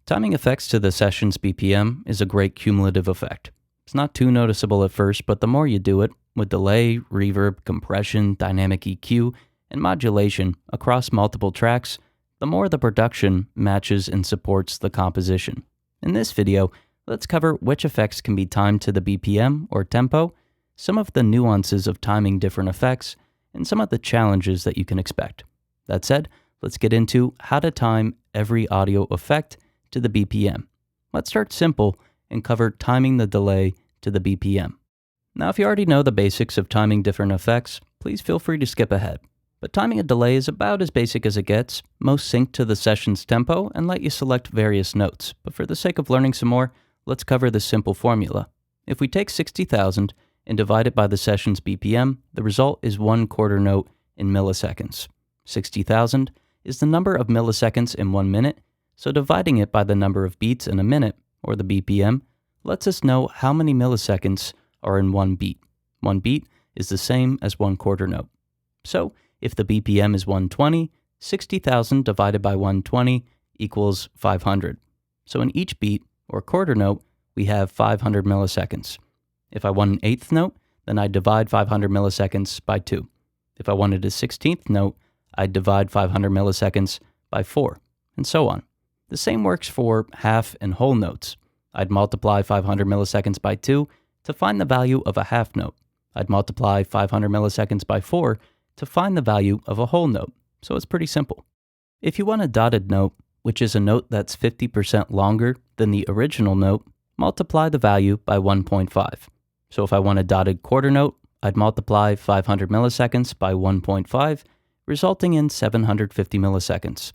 Timing effects to the session's BPM is a great cumulative effect. It's not too noticeable at first, but the more you do it, with delay, reverb, compression, dynamic EQ, and modulation across multiple tracks, the more the production matches and supports the composition. In this video, let's cover which effects can be timed to the BPM or tempo, some of the nuances of timing different effects, and some of the challenges that you can expect. That said, let's get into how to time every audio effect to the BPM. Let's start simple and cover timing the delay to the BPM. Now, if you already know the basics of timing different effects, please feel free to skip ahead. But timing a delay is about as basic as it gets. Most sync to the session's tempo and let you select various notes. But for the sake of learning some more, let's cover this simple formula. If we take 60,000 and divide it by the session's BPM, the result is 1/4 note in milliseconds. 60,000 is the number of milliseconds in 1 minute, so dividing it by the number of beats in a minute, or the BPM, lets us know how many milliseconds are in one beat. One beat is the same as 1/4 note. So, if the BPM is 120, 60,000 divided by 120 equals 500. So in each beat, or quarter note, we have 500 milliseconds. If I want an eighth note, then I'd divide 500 milliseconds by 2. If I wanted a 16th note, I'd divide 500 milliseconds by 4, and so on. The same works for half and whole notes. I'd multiply 500 milliseconds by 2 to find the value of a half note. I'd multiply 500 milliseconds by 4 to find the value of a whole note. So it's pretty simple. If you want a dotted note, which is a note that's 50% longer than the original note, multiply the value by 1.5. So if I want a dotted quarter note, I'd multiply 500 milliseconds by 1.5, resulting in 750 milliseconds.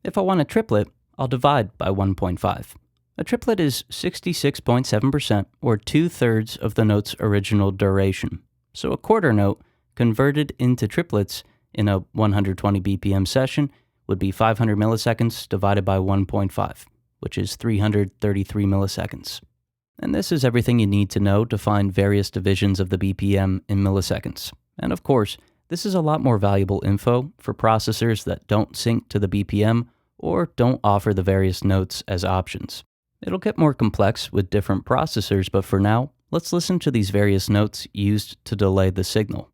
If I want a triplet, I'll divide by 1.5. A triplet is 66.7%, or 2/3 of the note's original duration. So a quarter note converted into triplets in a 120 BPM session would be 500 milliseconds divided by 1.5, which is 333 milliseconds. And this is everything you need to know to find various divisions of the BPM in milliseconds. And of course, this is a lot more valuable info for processors that don't sync to the BPM or don't offer the various notes as options. It'll get more complex with different processors, but for now, let's listen to these various notes used to delay the signal.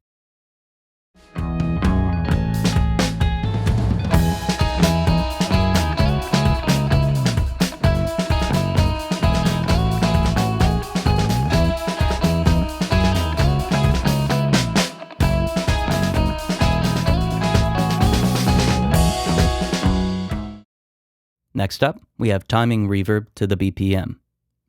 Next up, we have timing reverb to the BPM.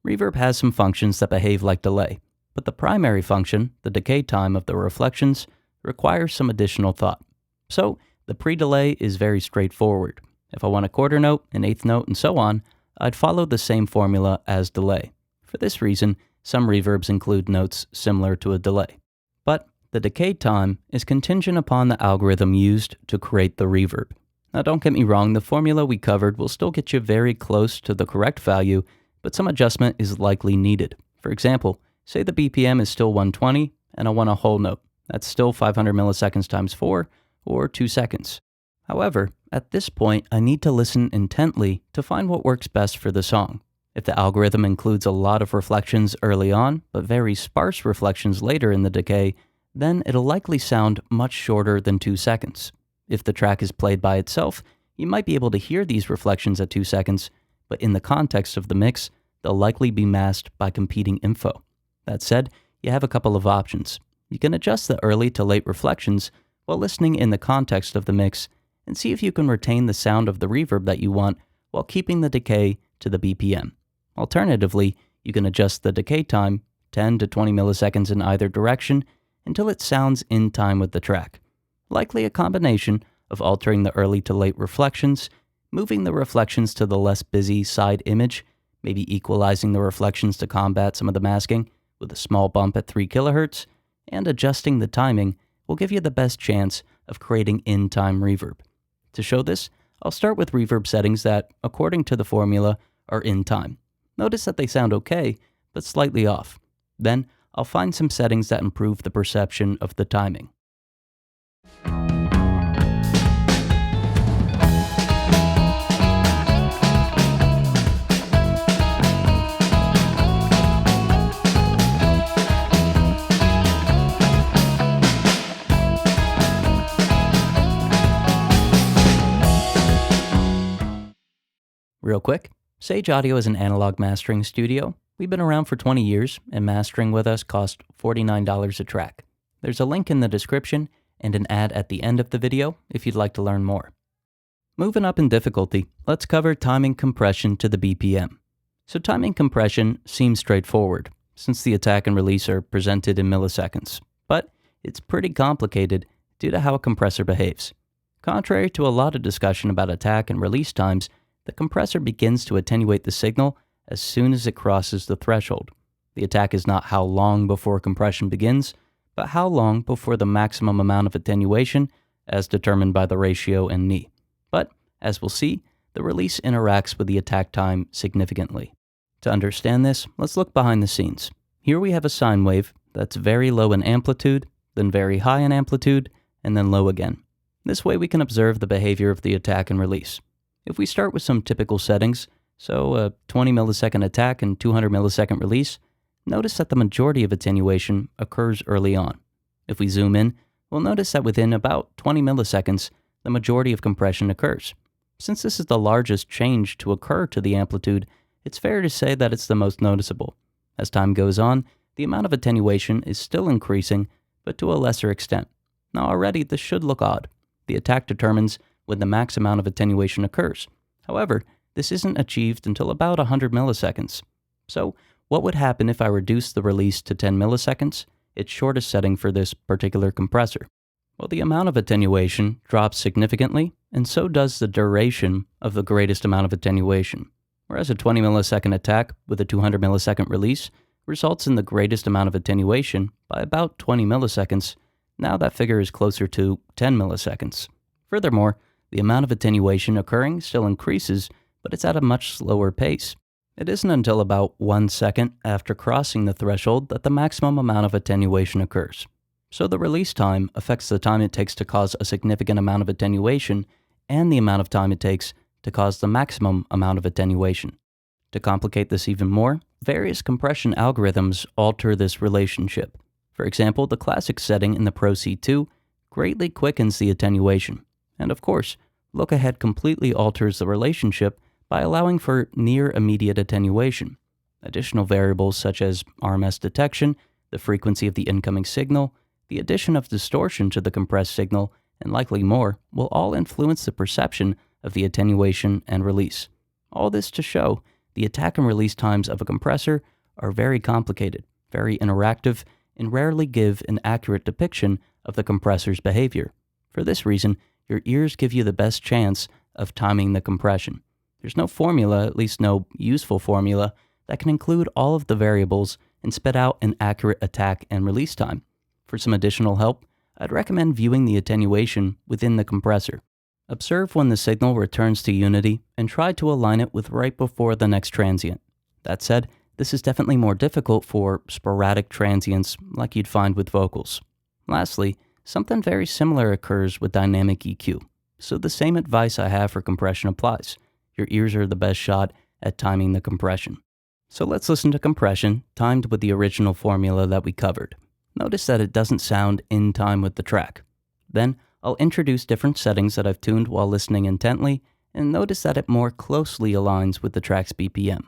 Reverb has some functions that behave like delay, but the primary function, the decay time of the reflections, requires some additional thought. So, the pre-delay is very straightforward. If I want a quarter note, an eighth note, and so on, I'd follow the same formula as delay. For this reason, some reverbs include notes similar to a delay. But the decay time is contingent upon the algorithm used to create the reverb. Now don't get me wrong, the formula we covered will still get you very close to the correct value, but some adjustment is likely needed. For example, say the BPM is still 120 and I want a whole note. That's still 500 milliseconds times 4, or 2 seconds. However, at this point, I need to listen intently to find what works best for the song. If the algorithm includes a lot of reflections early on, but very sparse reflections later in the decay, then it'll likely sound much shorter than 2 seconds. If the track is played by itself, you might be able to hear these reflections at 2 seconds, but in the context of the mix, they'll likely be masked by competing info. That said, you have a couple of options. You can adjust the early to late reflections while listening in the context of the mix and see if you can retain the sound of the reverb that you want while keeping the decay to the BPM. Alternatively, you can adjust the decay time 10 to 20 milliseconds in either direction until it sounds in time with the track. Likely a combination of altering the early to late reflections, moving the reflections to the less busy side image, maybe equalizing the reflections to combat some of the masking with a small bump at 3 kHz, and adjusting the timing will give you the best chance of creating in-time reverb. To show this, I'll start with reverb settings that, according to the formula, are in time. Notice that they sound okay, but slightly off. Then, I'll find some settings that improve the perception of the timing. Real quick, Sage Audio is an analog mastering studio. We've been around for 20 years, and mastering with us costs $49 a track. There's a link in the description and an ad at the end of the video if you'd like to learn more. Moving up in difficulty, let's cover timing compression to the BPM. So timing compression seems straightforward, since the attack and release are presented in milliseconds, but it's pretty complicated due to how a compressor behaves. Contrary to a lot of discussion about attack and release times, the compressor begins to attenuate the signal as soon as it crosses the threshold. The attack is not how long before compression begins, but how long before the maximum amount of attenuation as determined by the ratio in knee. But, as we'll see, the release interacts with the attack time significantly. To understand this, let's look behind the scenes. Here we have a sine wave that's very low in amplitude, then very high in amplitude, and then low again. This way we can observe the behavior of the attack and release. If we start with some typical settings, so a 20 millisecond attack and 200 millisecond release, notice that the majority of attenuation occurs early on. If we zoom in, we'll notice that within about 20 milliseconds, the majority of compression occurs. Since this is the largest change to occur to the amplitude, it's fair to say that it's the most noticeable. As time goes on, the amount of attenuation is still increasing, but to a lesser extent. Now already this should look odd. The attack determines when the max amount of attenuation occurs. However, this isn't achieved until about 100 milliseconds. So, what would happen if I reduce the release to 10 milliseconds, its shortest setting for this particular compressor? Well, the amount of attenuation drops significantly, and so does the duration of the greatest amount of attenuation. Whereas a 20 millisecond attack with a 200 millisecond release results in the greatest amount of attenuation by about 20 milliseconds, now that figure is closer to 10 milliseconds. Furthermore, the amount of attenuation occurring still increases, but it's at a much slower pace. It isn't until about 1 second after crossing the threshold that the maximum amount of attenuation occurs. So the release time affects the time it takes to cause a significant amount of attenuation and the amount of time it takes to cause the maximum amount of attenuation. To complicate this even more, various compression algorithms alter this relationship. For example, the classic setting in the Pro C2 greatly quickens the attenuation. And of course, look ahead completely alters the relationship by allowing for near immediate attenuation. Additional variables such as RMS detection, the frequency of the incoming signal, the addition of distortion to the compressed signal, and likely more, will all influence the perception of the attenuation and release. All this to show the attack and release times of a compressor are very complicated, very interactive, and rarely give an accurate depiction of the compressor's behavior. For this reason, your ears give you the best chance of timing the compression. There's no formula, at least no useful formula, that can include all of the variables and spit out an accurate attack and release time. For some additional help, I'd recommend viewing the attenuation within the compressor. Observe when the signal returns to unity and try to align it with right before the next transient. That said, this is definitely more difficult for sporadic transients like you'd find with vocals. Lastly, something very similar occurs with dynamic EQ. So the same advice I have for compression applies. Your ears are the best shot at timing the compression. So let's listen to compression timed with the original formula that we covered. Notice that it doesn't sound in time with the track. Then I'll introduce different settings that I've tuned while listening intently, and notice that it more closely aligns with the track's BPM.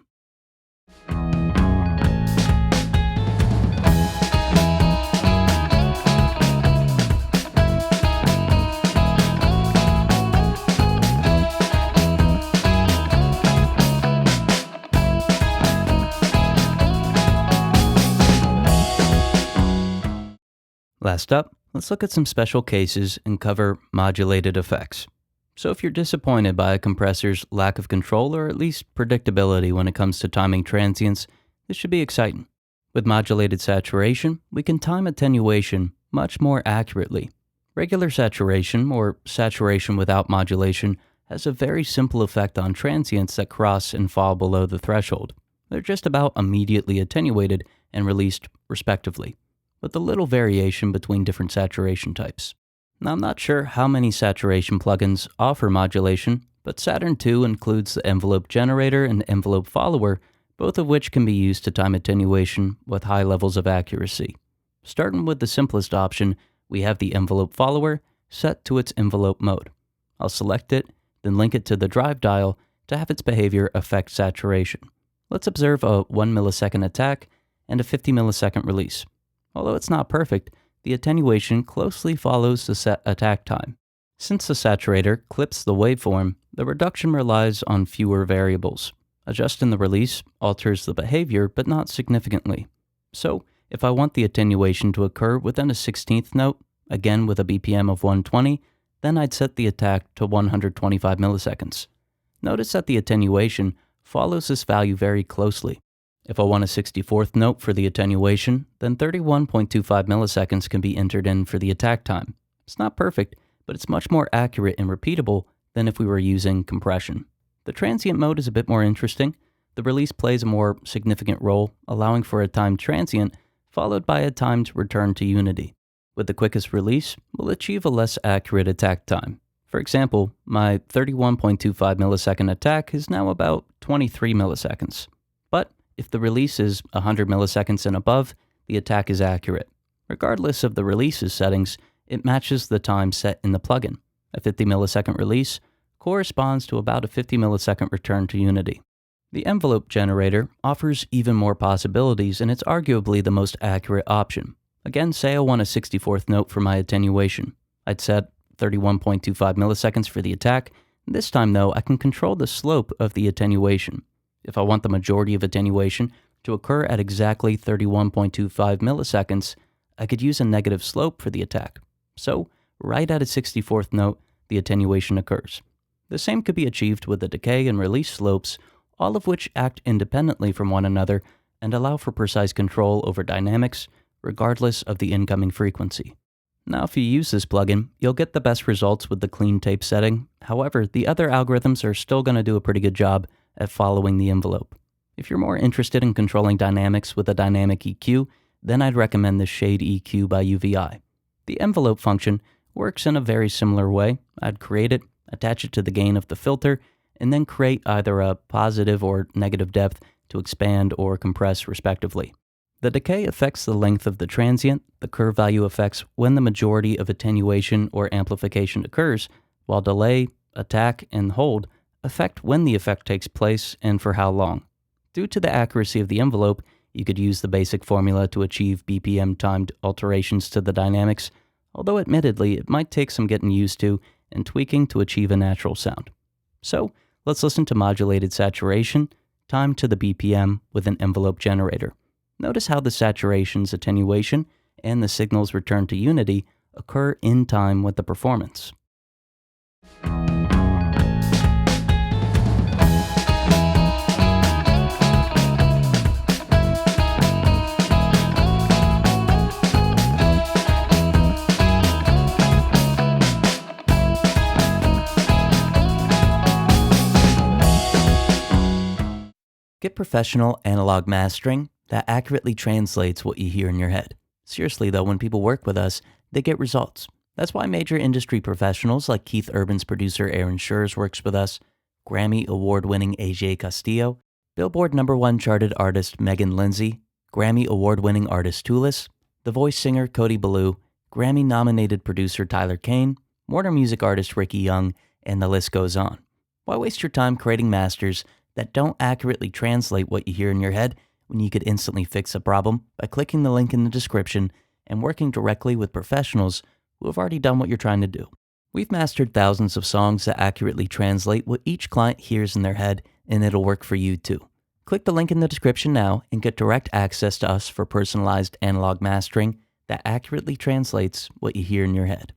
Last up, let's look at some special cases and cover modulated effects. So if you're disappointed by a compressor's lack of control or at least predictability when it comes to timing transients, this should be exciting. With modulated saturation, we can time attenuation much more accurately. Regular saturation, or saturation without modulation, has a very simple effect on transients that cross and fall below the threshold. They're just about immediately attenuated and released respectively, with a little variation between different saturation types. Now, I'm not sure how many saturation plugins offer modulation, but Saturn II includes the envelope generator and envelope follower, both of which can be used to time attenuation with high levels of accuracy. Starting with the simplest option, we have the envelope follower set to its envelope mode. I'll select it, then link it to the drive dial to have its behavior affect saturation. Let's observe a 1 millisecond attack and a 50 millisecond release. Although it's not perfect, the attenuation closely follows the set attack time. Since the saturator clips the waveform, the reduction relies on fewer variables. Adjusting the release alters the behavior, but not significantly. So, if I want the attenuation to occur within a 16th note, again with a BPM of 120, then I'd set the attack to 125 milliseconds. Notice that the attenuation follows this value very closely. If I want a 64th note for the attenuation, then 31.25 milliseconds can be entered in for the attack time. It's not perfect, but it's much more accurate and repeatable than if we were using compression. The transient mode is a bit more interesting. The release plays a more significant role, allowing for a timed transient followed by a timed return to unity. With the quickest release, we'll achieve a less accurate attack time. For example, my 31.25 millisecond attack is now about 23 milliseconds. But if the release is 100 milliseconds and above, the attack is accurate. Regardless of the release's settings, it matches the time set in the plugin. A 50 millisecond release corresponds to about a 50 millisecond return to unity. The envelope generator offers even more possibilities, and it's arguably the most accurate option. Again, say I want a 64th note for my attenuation. I'd set 31.25 milliseconds for the attack. This time though, I can control the slope of the attenuation. If I want the majority of attenuation to occur at exactly 31.25 milliseconds, I could use a negative slope for the attack. So, right at a 64th note, the attenuation occurs. The same could be achieved with the decay and release slopes, all of which act independently from one another and allow for precise control over dynamics, regardless of the incoming frequency. Now, if you use this plugin, you'll get the best results with the clean tape setting. However, the other algorithms are still going to do a pretty good job at following the envelope. If you're more interested in controlling dynamics with a dynamic EQ, then I'd recommend the Shade EQ by UVI. The envelope function works in a very similar way. I'd create it, attach it to the gain of the filter, and then create either a positive or negative depth to expand or compress respectively. The decay affects the length of the transient, the curve value affects when the majority of attenuation or amplification occurs, while delay, attack, and hold affect when the effect takes place and for how long. Due to the accuracy of the envelope, you could use the basic formula to achieve BPM-timed alterations to the dynamics, although admittedly it might take some getting used to and tweaking to achieve a natural sound. So, let's listen to modulated saturation, timed to the BPM with an envelope generator. Notice how the saturation's attenuation and the signal's return to unity occur in time with the performance. Get professional analog mastering that accurately translates what you hear in your head. Seriously though, when people work with us, they get results. That's why major industry professionals like Keith Urban's producer Aaron Schurz works with us, Grammy award-winning AJ Castillo, Billboard #1 charted artist Megan Lindsay, Grammy award-winning artist Tulis, The Voice singer Cody Ballou, Grammy-nominated producer Tyler Kane, Warner Music artist Ricky Young, and the list goes on. Why waste your time creating masters that don't accurately translate what you hear in your head when you could instantly fix a problem by clicking the link in the description and working directly with professionals who have already done what you're trying to do? We've mastered thousands of songs that accurately translate what each client hears in their head, and it'll work for you too. Click the link in the description now and get direct access to us for personalized analog mastering that accurately translates what you hear in your head.